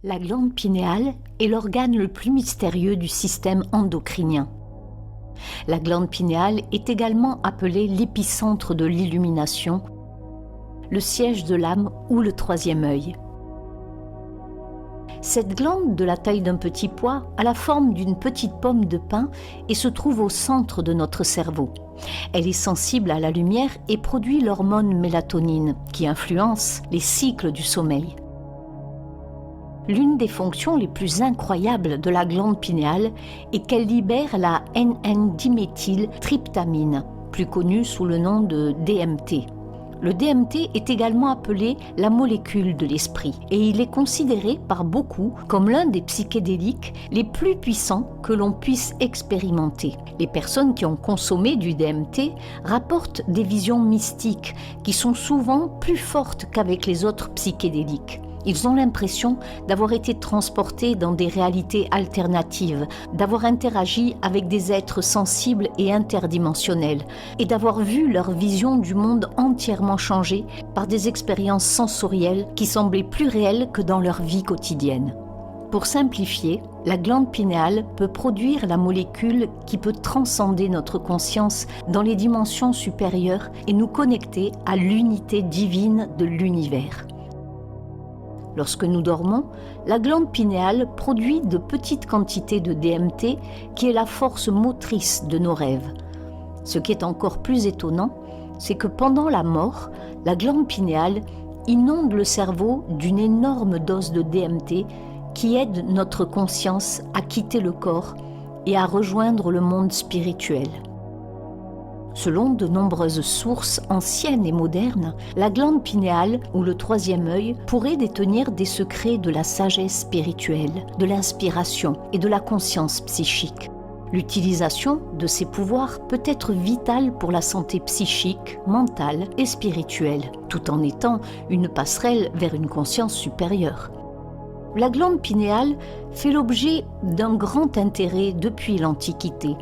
La glande pinéale est l'organe le plus mystérieux du système endocrinien. La glande pinéale est également appelée l'épicentre de l'illumination, le siège de l'âme ou le troisième œil. Cette glande, de la taille d'un petit pois, a la forme d'une petite pomme de pin et se trouve au centre de notre cerveau. Elle est sensible à la lumière et produit l'hormone mélatonine, qui influence les cycles du sommeil. L'une des fonctions les plus incroyables de la glande pinéale est qu'elle libère la N,N-diméthyltryptamine, plus connue sous le nom de DMT. Le DMT est également appelé la molécule de l'esprit et il est considéré par beaucoup comme l'un des psychédéliques les plus puissants que l'on puisse expérimenter. Les personnes qui ont consommé du DMT rapportent des visions mystiques qui sont souvent plus fortes qu'avec les autres psychédéliques. Ils ont l'impression d'avoir été transportés dans des réalités alternatives, d'avoir interagi avec des êtres sensibles et interdimensionnels, et d'avoir vu leur vision du monde entièrement changer par des expériences sensorielles qui semblaient plus réelles que dans leur vie quotidienne. Pour simplifier, la glande pinéale peut produire la molécule qui peut transcender notre conscience dans les dimensions supérieures et nous connecter à l'unité divine de l'univers. Lorsque nous dormons, la glande pinéale produit de petites quantités de DMT qui est la force motrice de nos rêves. Ce qui est encore plus étonnant, c'est que pendant la mort, la glande pinéale inonde le cerveau d'une énorme dose de DMT qui aide notre conscience à quitter le corps et à rejoindre le monde spirituel. Selon de nombreuses sources anciennes et modernes, la glande pinéale, ou le troisième œil, pourrait détenir des secrets de la sagesse spirituelle, de l'inspiration et de la conscience psychique. L'utilisation de ces pouvoirs peut être vitale pour la santé psychique, mentale et spirituelle, tout en étant une passerelle vers une conscience supérieure. La glande pinéale fait l'objet d'un grand intérêt depuis l'Antiquité.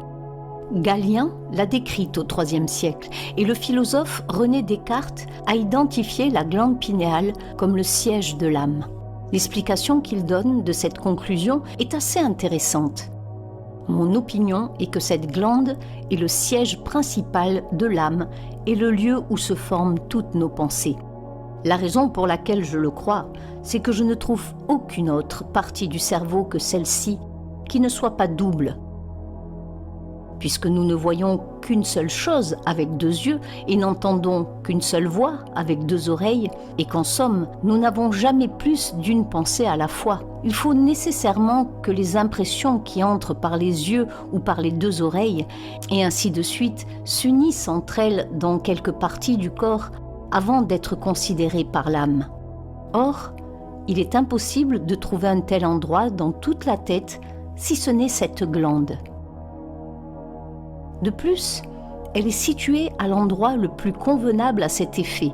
Galien l'a décrite au IIIe siècle et le philosophe René Descartes a identifié la glande pinéale comme le siège de l'âme. L'explication qu'il donne de cette conclusion est assez intéressante. Mon opinion est que cette glande est le siège principal de l'âme et le lieu où se forment toutes nos pensées. La raison pour laquelle je le crois, c'est que je ne trouve aucune autre partie du cerveau que celle-ci qui ne soit pas double. Puisque nous ne voyons qu'une seule chose avec deux yeux et n'entendons qu'une seule voix avec deux oreilles, et qu'en somme, nous n'avons jamais plus d'une pensée à la fois, il faut nécessairement que les impressions qui entrent par les yeux ou par les deux oreilles, et ainsi de suite, s'unissent entre elles dans quelque partie du corps avant d'être considérées par l'âme. Or, il est impossible de trouver un tel endroit dans toute la tête, si ce n'est cette glande. De plus, elle est située à l'endroit le plus convenable à cet effet.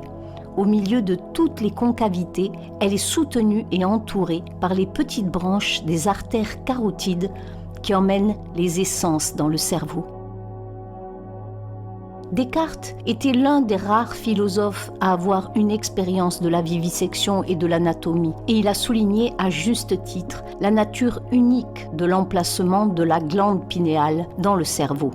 Au milieu de toutes les concavités, elle est soutenue et entourée par les petites branches des artères carotides qui emmènent les essences dans le cerveau. Descartes était l'un des rares philosophes à avoir une expérience de la vivisection et de l'anatomie, et il a souligné à juste titre la nature unique de l'emplacement de la glande pinéale dans le cerveau.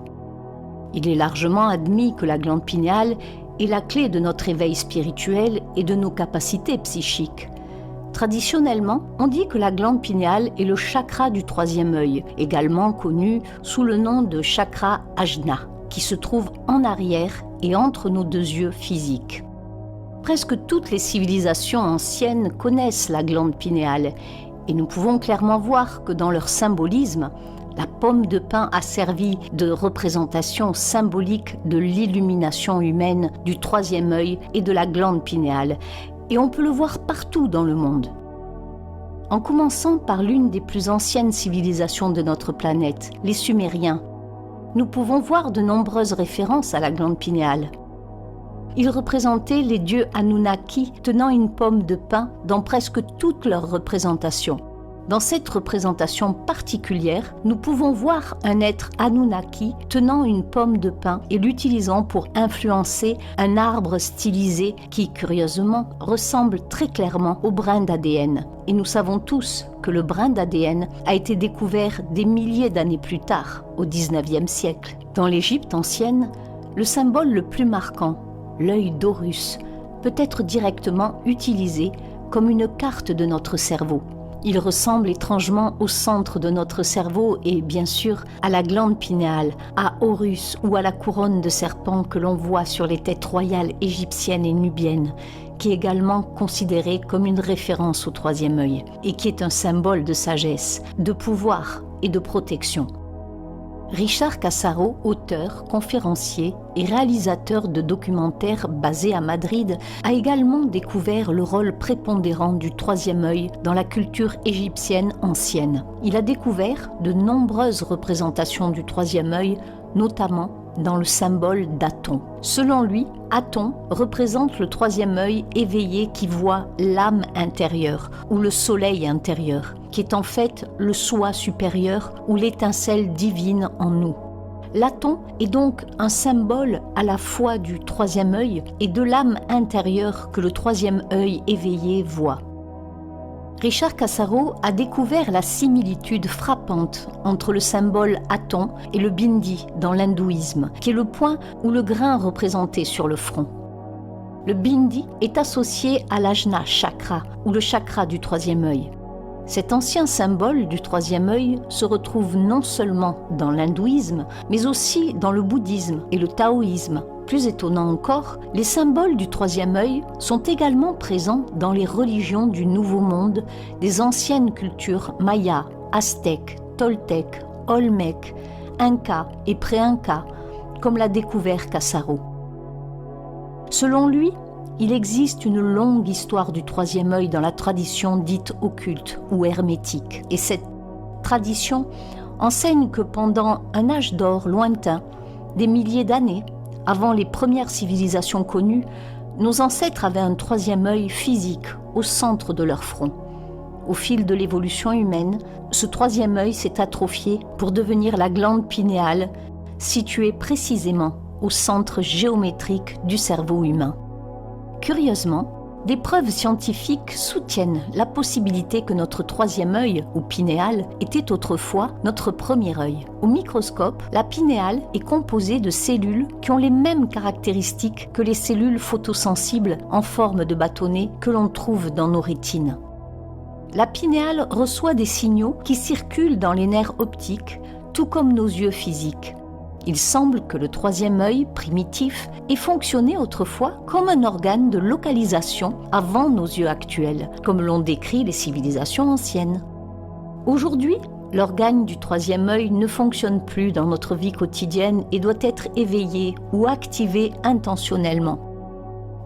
Il est largement admis que la glande pinéale est la clé de notre éveil spirituel et de nos capacités psychiques. Traditionnellement, on dit que la glande pinéale est le chakra du troisième œil, également connu sous le nom de chakra ajna, qui se trouve en arrière et entre nos deux yeux physiques. Presque toutes les civilisations anciennes connaissent la glande pinéale, et nous pouvons clairement voir que dans leur symbolisme, la pomme de pin a servi de représentation symbolique de l'illumination humaine, du troisième œil et de la glande pinéale, et on peut le voir partout dans le monde. En commençant par l'une des plus anciennes civilisations de notre planète, les Sumériens, nous pouvons voir de nombreuses références à la glande pinéale. Ils représentaient les dieux Anunnaki tenant une pomme de pin dans presque toutes leurs représentations. Dans cette représentation particulière, nous pouvons voir un être Anunnaki tenant une pomme de pin et l'utilisant pour influencer un arbre stylisé qui, curieusement, ressemble très clairement au brin d'ADN. Et nous savons tous que le brin d'ADN a été découvert des milliers d'années plus tard, au XIXe siècle. Dans l'Égypte ancienne, le symbole le plus marquant, l'œil d'Horus, peut être directement utilisé comme une carte de notre cerveau. Il ressemble étrangement au centre de notre cerveau et bien sûr à la glande pinéale, à Horus ou à la couronne de serpent que l'on voit sur les têtes royales égyptiennes et nubiennes, qui est également considérée comme une référence au troisième œil et qui est un symbole de sagesse, de pouvoir et de protection. Richard Cassaro, auteur, conférencier et réalisateur de documentaires basés à Madrid, a également découvert le rôle prépondérant du troisième œil dans la culture égyptienne ancienne. Il a découvert de nombreuses représentations du troisième œil, notamment dans le symbole d'Aton. Selon lui, Aton représente le troisième œil éveillé qui voit l'âme intérieure ou le soleil intérieur, qui est en fait le soi supérieur ou l'étincelle divine en nous. L'Aton est donc un symbole à la fois du troisième œil et de l'âme intérieure que le troisième œil éveillé voit. Richard Cassaro a découvert la similitude frappante entre le symbole Aton et le bindi dans l'hindouisme, qui est le point ou le grain représenté sur le front. Le bindi est associé à l'ajna chakra, ou le chakra du troisième œil. Cet ancien symbole du troisième œil se retrouve non seulement dans l'hindouisme, mais aussi dans le bouddhisme et le taoïsme. Plus étonnant encore, les symboles du troisième œil sont également présents dans les religions du Nouveau Monde, des anciennes cultures mayas, aztèques, toltèques, olmèques, incas et pré-incas, comme l'a découvert Cassaro. Selon lui, il existe une longue histoire du troisième œil dans la tradition dite occulte ou hermétique. Et cette tradition enseigne que pendant un âge d'or lointain, des milliers d'années, avant les premières civilisations connues, nos ancêtres avaient un troisième œil physique au centre de leur front. Au fil de l'évolution humaine, ce troisième œil s'est atrophié pour devenir la glande pinéale, située précisément au centre géométrique du cerveau humain. Curieusement, des preuves scientifiques soutiennent la possibilité que notre troisième œil, ou pinéal, était autrefois notre premier œil. Au microscope, la pinéale est composée de cellules qui ont les mêmes caractéristiques que les cellules photosensibles en forme de bâtonnet que l'on trouve dans nos rétines. La pinéale reçoit des signaux qui circulent dans les nerfs optiques, tout comme nos yeux physiques. Il semble que le troisième œil primitif ait fonctionné autrefois comme un organe de localisation avant nos yeux actuels, comme l'ont décrit les civilisations anciennes. Aujourd'hui, l'organe du troisième œil ne fonctionne plus dans notre vie quotidienne et doit être éveillé ou activé intentionnellement.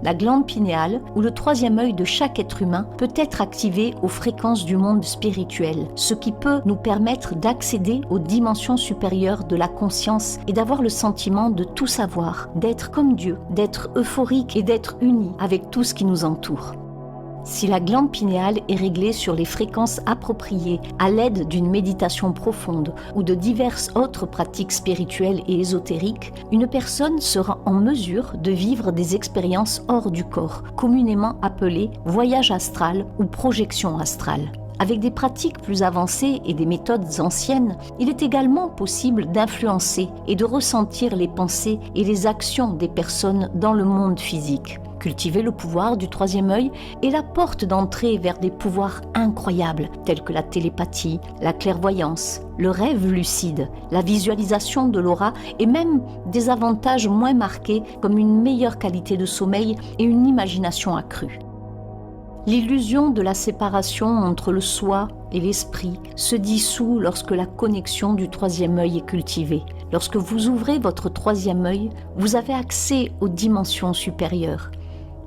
La glande pinéale, ou le troisième œil de chaque être humain, peut être activé aux fréquences du monde spirituel, ce qui peut nous permettre d'accéder aux dimensions supérieures de la conscience et d'avoir le sentiment de tout savoir, d'être comme Dieu, d'être euphorique et d'être uni avec tout ce qui nous entoure. Si la glande pinéale est réglée sur les fréquences appropriées à l'aide d'une méditation profonde ou de diverses autres pratiques spirituelles et ésotériques, une personne sera en mesure de vivre des expériences hors du corps, communément appelées voyage astral ou projection astrale. Avec des pratiques plus avancées et des méthodes anciennes, il est également possible d'influencer et de ressentir les pensées et les actions des personnes dans le monde physique. Cultiver le pouvoir du troisième œil est la porte d'entrée vers des pouvoirs incroyables tels que la télépathie, la clairvoyance, le rêve lucide, la visualisation de l'aura et même des avantages moins marqués comme une meilleure qualité de sommeil et une imagination accrue. L'illusion de la séparation entre le soi et l'esprit se dissout lorsque la connexion du troisième œil est cultivée. Lorsque vous ouvrez votre troisième œil, vous avez accès aux dimensions supérieures.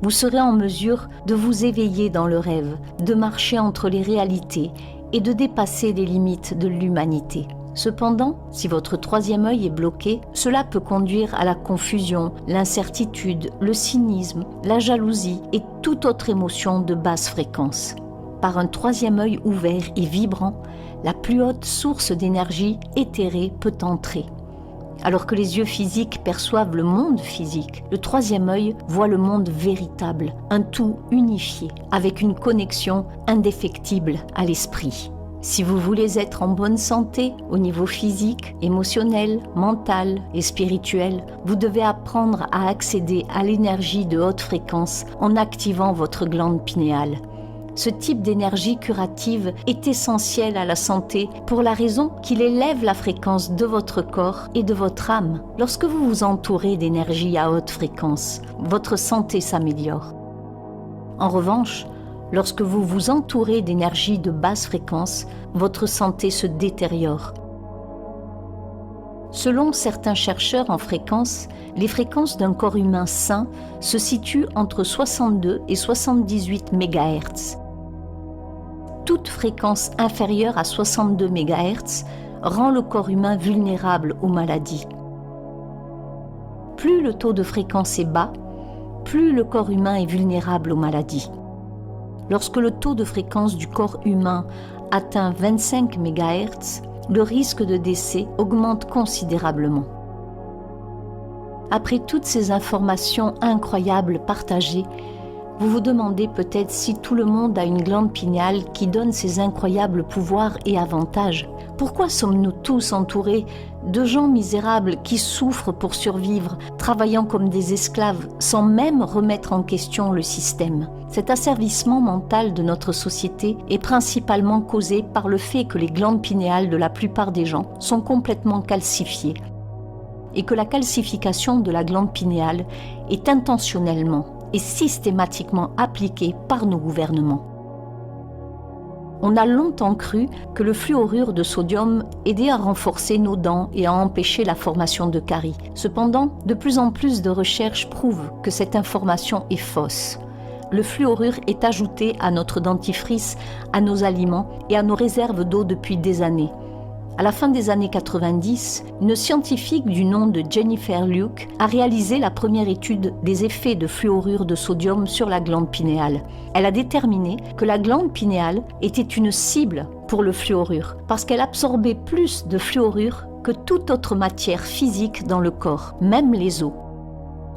Vous serez en mesure de vous éveiller dans le rêve, de marcher entre les réalités et de dépasser les limites de l'humanité. Cependant, si votre troisième œil est bloqué, cela peut conduire à la confusion, l'incertitude, le cynisme, la jalousie et toute autre émotion de basse fréquence. par un troisième œil ouvert et vibrant, la plus haute source d'énergie éthérée peut entrer. Alors que les yeux physiques perçoivent le monde physique, le troisième œil voit le monde véritable, un tout unifié, avec une connexion indéfectible à l'esprit. Si vous voulez être en bonne santé au niveau physique, émotionnel, mental et spirituel, vous devez apprendre à accéder à l'énergie de haute fréquence en activant votre glande pinéale. Ce type d'énergie curative est essentiel à la santé pour la raison qu'il élève la fréquence de votre corps et de votre âme. Lorsque vous vous entourez d'énergie à haute fréquence, votre santé s'améliore. En revanche, lorsque vous vous entourez d'énergie de basse fréquence, votre santé se détériore. Selon certains chercheurs en fréquence, les fréquences d'un corps humain sain se situent entre 62 et 78 MHz. Toute fréquence inférieure à 62 MHz rend le corps humain vulnérable aux maladies. Plus le taux de fréquence est bas, plus le corps humain est vulnérable aux maladies. Lorsque le taux de fréquence du corps humain atteint 25 MHz, le risque de décès augmente considérablement. Après toutes ces informations incroyables partagées, vous vous demandez peut-être si tout le monde a une glande pinéale qui donne ces incroyables pouvoirs et avantages. Pourquoi sommes-nous tous entourés de gens misérables qui souffrent pour survivre, travaillant comme des esclaves, sans même remettre en question le système? Cet asservissement mental de notre société est principalement causé par le fait que les glandes pinéales de la plupart des gens sont complètement calcifiées et que la calcification de la glande pinéale est intentionnellement et systématiquement appliquée par nos gouvernements. On a longtemps cru que le fluorure de sodium aidait à renforcer nos dents et à empêcher la formation de caries. Cependant, de plus en plus de recherches prouvent que cette information est fausse. Le fluorure est ajouté à notre dentifrice, à nos aliments et à nos réserves d'eau depuis des années. À la fin des années 90, une scientifique du nom de Jennifer Luke a réalisé la première étude des effets de fluorure de sodium sur la glande pinéale. Elle a déterminé que la glande pinéale était une cible pour le fluorure parce qu'elle absorbait plus de fluorure que toute autre matière physique dans le corps, même les os.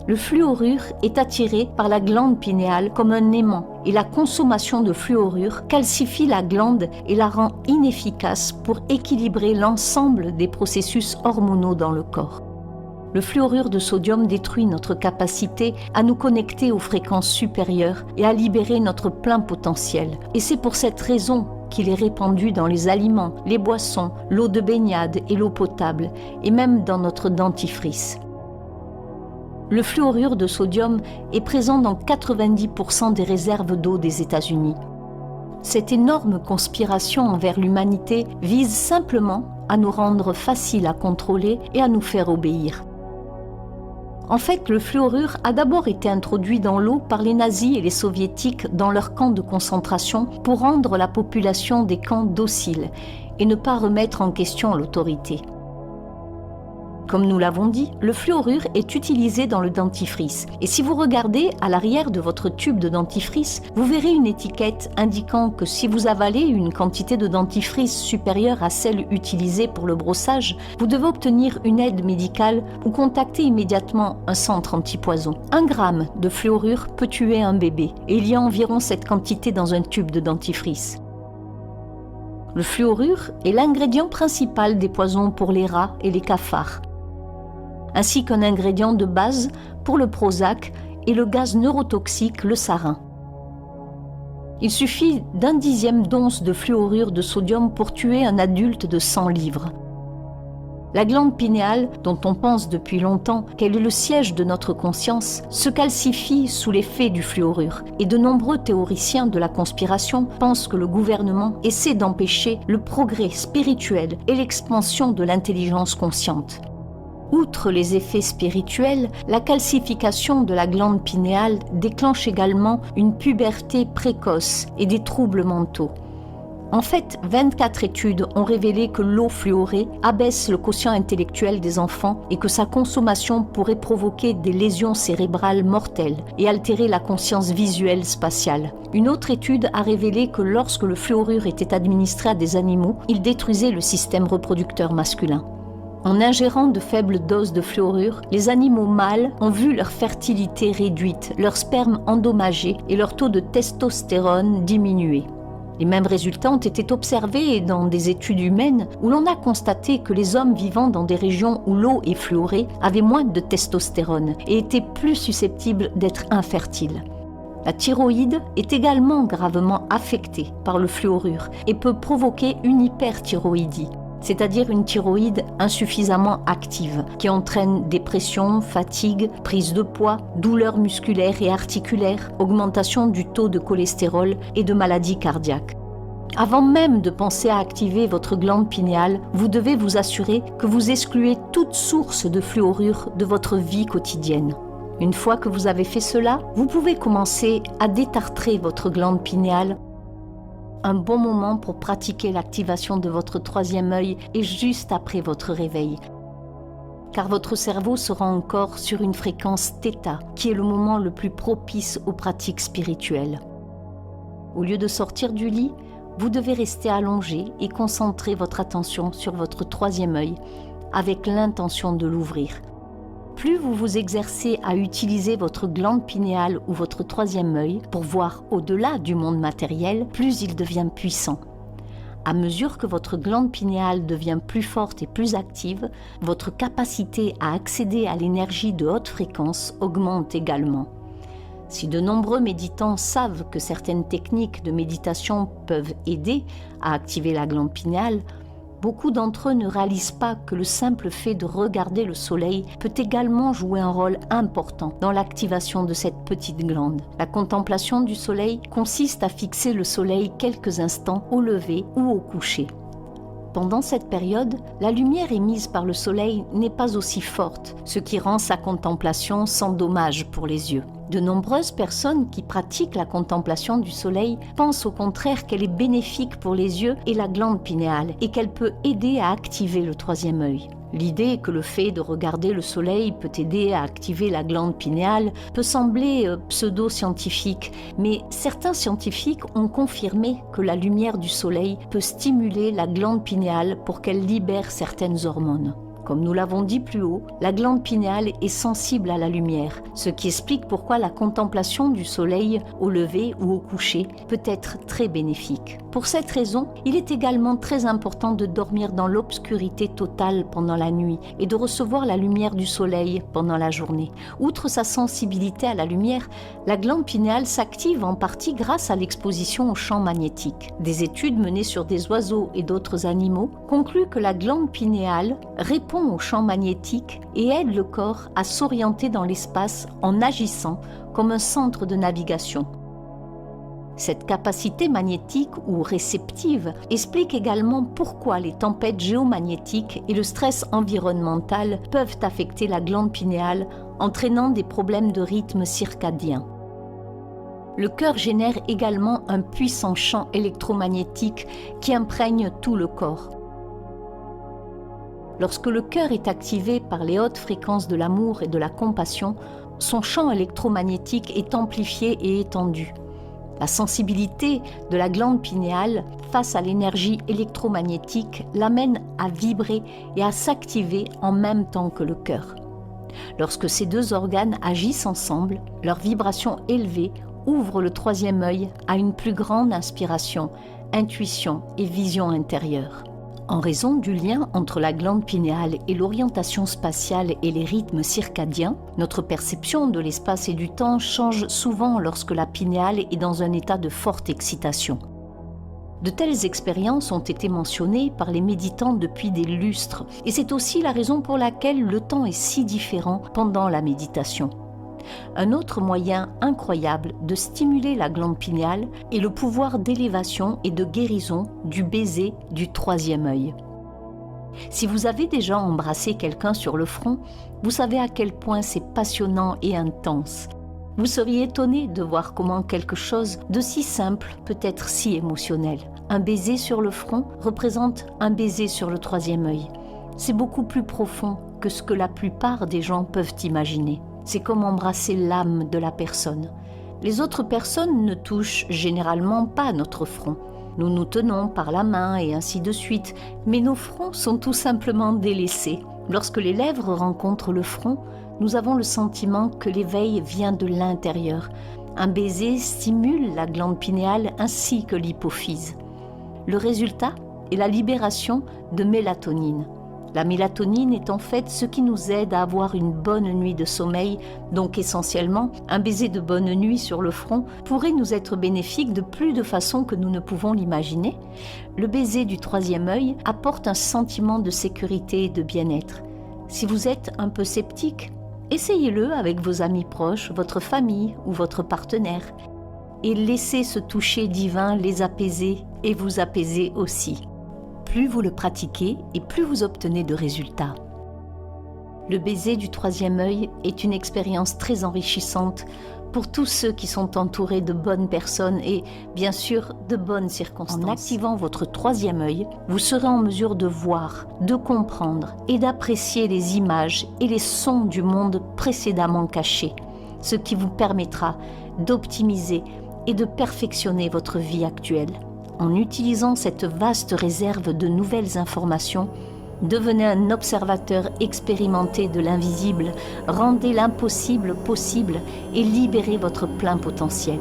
Le fluorure est attiré par la glande pinéale comme un aimant et la consommation de fluorure calcifie la glande et la rend inefficace pour équilibrer l'ensemble des processus hormonaux dans le corps. Le fluorure de sodium détruit notre capacité à nous connecter aux fréquences supérieures et à libérer notre plein potentiel. Et c'est pour cette raison qu'il est répandu dans les aliments, les boissons, l'eau de baignade et l'eau potable, et même dans notre dentifrice. Le fluorure de sodium est présent dans 90% des réserves d'eau des États-Unis. Cette énorme conspiration envers l'humanité vise simplement à nous rendre faciles à contrôler et à nous faire obéir. En fait, le fluorure a d'abord été introduit dans l'eau par les nazis et les soviétiques dans leurs camps de concentration pour rendre la population des camps dociles et ne pas remettre en question l'autorité. Comme nous l'avons dit, le fluorure est utilisé dans le dentifrice. Et si vous regardez à l'arrière de votre tube de dentifrice, vous verrez une étiquette indiquant que si vous avalez une quantité de dentifrice supérieure à celle utilisée pour le brossage, vous devez obtenir une aide médicale ou contacter immédiatement un centre antipoison. 1 gramme de fluorure peut tuer un bébé et il y a environ cette quantité dans un tube de dentifrice. Le fluorure est l'ingrédient principal des poisons pour les rats et les cafards, ainsi qu'un ingrédient de base pour le Prozac et le gaz neurotoxique, le sarin. Il suffit d'1 dixième d'once de fluorure de sodium pour tuer un adulte de 100 livres. La glande pinéale, dont on pense depuis longtemps qu'elle est le siège de notre conscience, se calcifie sous l'effet du fluorure et de nombreux théoriciens de la conspiration pensent que le gouvernement essaie d'empêcher le progrès spirituel et l'expansion de l'intelligence consciente. Outre les effets spirituels, la calcification de la glande pinéale déclenche également une puberté précoce et des troubles mentaux. En fait, 24 études ont révélé que l'eau fluorée abaisse le quotient intellectuel des enfants et que sa consommation pourrait provoquer des lésions cérébrales mortelles et altérer la conscience visuelle spatiale. Une autre étude a révélé que lorsque le fluorure était administré à des animaux, il détruisait le système reproducteur masculin. En ingérant de faibles doses de fluorure, les animaux mâles ont vu leur fertilité réduite, leur sperme endommagé et leur taux de testostérone diminuer. Les mêmes résultats ont été observés dans des études humaines où l'on a constaté que les hommes vivant dans des régions où l'eau est fluorée avaient moins de testostérone et étaient plus susceptibles d'être infertiles. La thyroïde est également gravement affectée par le fluorure et peut provoquer une hyperthyroïdie, c'est-à-dire une thyroïde insuffisamment active, qui entraîne dépression, fatigue, prise de poids, douleurs musculaires et articulaires, augmentation du taux de cholestérol et de maladies cardiaques. Avant même de penser à activer votre glande pinéale, vous devez vous assurer que vous excluez toute source de fluorure de votre vie quotidienne. Une fois que vous avez fait cela, vous pouvez commencer à détartrer votre glande pinéale. Un bon moment pour pratiquer l'activation de votre troisième œil est juste après votre réveil, car votre cerveau sera encore sur une fréquence θ, qui est le moment le plus propice aux pratiques spirituelles. Au lieu de sortir du lit, vous devez rester allongé et concentrer votre attention sur votre troisième œil, avec l'intention de l'ouvrir. Plus vous vous exercez à utiliser votre glande pinéale ou votre troisième œil pour voir au-delà du monde matériel, plus il devient puissant. À mesure que votre glande pinéale devient plus forte et plus active, votre capacité à accéder à l'énergie de haute fréquence augmente également. Si de nombreux méditants savent que certaines techniques de méditation peuvent aider à activer la glande pinéale, beaucoup d'entre eux ne réalisent pas que le simple fait de regarder le soleil peut également jouer un rôle important dans l'activation de cette petite glande. La contemplation du soleil consiste à fixer le soleil quelques instants au lever ou au coucher. Pendant cette période, la lumière émise par le soleil n'est pas aussi forte, ce qui rend sa contemplation sans dommage pour les yeux. De nombreuses personnes qui pratiquent la contemplation du soleil pensent au contraire qu'elle est bénéfique pour les yeux et la glande pinéale et qu'elle peut aider à activer le troisième œil. L'idée que le fait de regarder le soleil peut aider à activer la glande pinéale peut sembler pseudo-scientifique, mais certains scientifiques ont confirmé que la lumière du soleil peut stimuler la glande pinéale pour qu'elle libère certaines hormones. Comme nous l'avons dit plus haut, la glande pinéale est sensible à la lumière, ce qui explique pourquoi la contemplation du soleil au lever ou au coucher peut être très bénéfique. Pour cette raison, il est également très important de dormir dans l'obscurité totale pendant la nuit et de recevoir la lumière du soleil pendant la journée. Outre sa sensibilité à la lumière, la glande pinéale s'active en partie grâce à l'exposition aux champs magnétiques. Des études menées sur des oiseaux et d'autres animaux concluent que la glande pinéale répond aux champs magnétiques et aide le corps à s'orienter dans l'espace en agissant comme un centre de navigation. Cette capacité magnétique ou réceptive explique également pourquoi les tempêtes géomagnétiques et le stress environnemental peuvent affecter la glande pinéale, entraînant des problèmes de rythme circadien. Le cœur génère également un puissant champ électromagnétique qui imprègne tout le corps. Lorsque le cœur est activé par les hautes fréquences de l'amour et de la compassion, son champ électromagnétique est amplifié et étendu. La sensibilité de la glande pinéale face à l'énergie électromagnétique l'amène à vibrer et à s'activer en même temps que le cœur. Lorsque ces deux organes agissent ensemble, leur vibration élevée ouvre le troisième œil à une plus grande inspiration, intuition et vision intérieure. En raison du lien entre la glande pinéale et l'orientation spatiale et les rythmes circadiens, notre perception de l'espace et du temps change souvent lorsque la pinéale est dans un état de forte excitation. De telles expériences ont été mentionnées par les méditants depuis des lustres, et c'est aussi la raison pour laquelle le temps est si différent pendant la méditation. Un autre moyen incroyable de stimuler la glande pinéale est le pouvoir d'élévation et de guérison du baiser du troisième œil. Si vous avez déjà embrassé quelqu'un sur le front, vous savez à quel point c'est passionnant et intense. Vous seriez étonné de voir comment quelque chose de si simple peut être si émotionnel. Un baiser sur le front représente un baiser sur le troisième œil. C'est beaucoup plus profond que ce que la plupart des gens peuvent imaginer. C'est comme embrasser l'âme de la personne. Les autres personnes ne touchent généralement pas notre front. Nous nous tenons par la main et ainsi de suite, mais nos fronts sont tout simplement délaissés. Lorsque les lèvres rencontrent le front, nous avons le sentiment que l'éveil vient de l'intérieur. Un baiser stimule la glande pinéale ainsi que l'hypophyse. Le résultat est la libération de mélatonine. La mélatonine est en fait ce qui nous aide à avoir une bonne nuit de sommeil, donc essentiellement, un baiser de bonne nuit sur le front pourrait nous être bénéfique de plus de façons que nous ne pouvons l'imaginer. Le baiser du troisième œil apporte un sentiment de sécurité et de bien-être. Si vous êtes un peu sceptique, essayez-le avec vos amis proches, votre famille ou votre partenaire, et laissez ce toucher divin les apaiser et vous apaiser aussi. Plus vous le pratiquez et plus vous obtenez de résultats. Le baiser du troisième œil est une expérience très enrichissante pour tous ceux qui sont entourés de bonnes personnes et, bien sûr, de bonnes circonstances. En activant votre troisième œil, vous serez en mesure de voir, de comprendre et d'apprécier les images et les sons du monde précédemment cachés, ce qui vous permettra d'optimiser et de perfectionner votre vie actuelle. En utilisant cette vaste réserve de nouvelles informations, devenez un observateur expérimenté de l'invisible, rendez l'impossible possible et libérez votre plein potentiel.